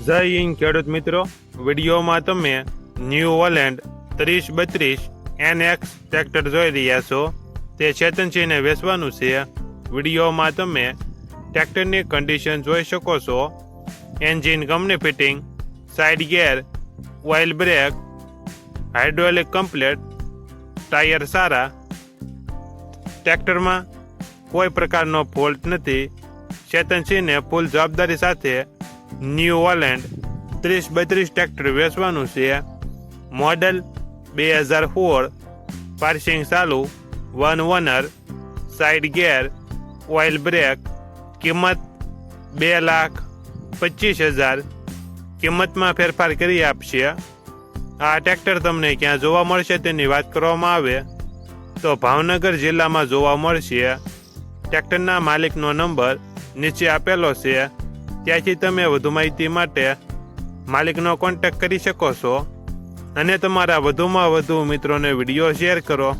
જય હિન્દ ખેડૂત મિત્રો, વિડીયોમાં તમે ન્યૂ હોલેન્ડ 3032 NX ટ્રેક્ટર જોઈ રહ્યા છો. તે ચેતનસિંહને વેચવાનું છે. વિડીયોમાં તમે ટ્રેક્ટરની કન્ડિશન જોઈ શકો છો. Engine company fitting, side gear, oil brake, hydraulic complete, tyre સારા. ટ્રેક્ટરમાં કોઈ પ્રકારનો ફોલ્ટ નથી. ચેતનસિંહને ફૂલ જવાબદારી સાથે ન્યૂ હોલેન્ડ 3032 ટ્રેક્ટર વેચવાનું છે. મોડલ 2016, પાર્સિંગ ચાલુ, 1 owner, side gear, oil brake. કિંમત 2,25,000. કિંમતમાં ફેરફાર કરી આપશે. આ ટ્રેક્ટર તમને ક્યાં જોવા મળશે તેની વાત કરવામાં આવે તો ભાવનગર જિલ્લામાં જોવા મળશે. ટ્રેક્ટરના માલિકનો નંબર નીચે આપેલો છે. ત્યાંથી તમે વધુ માહિતી માટે માલિકનો કોન્ટેક્ટ કરી શકો છો અને તમારા વધુમાં વધુ મિત્રોને વિડીયો શેર કરો.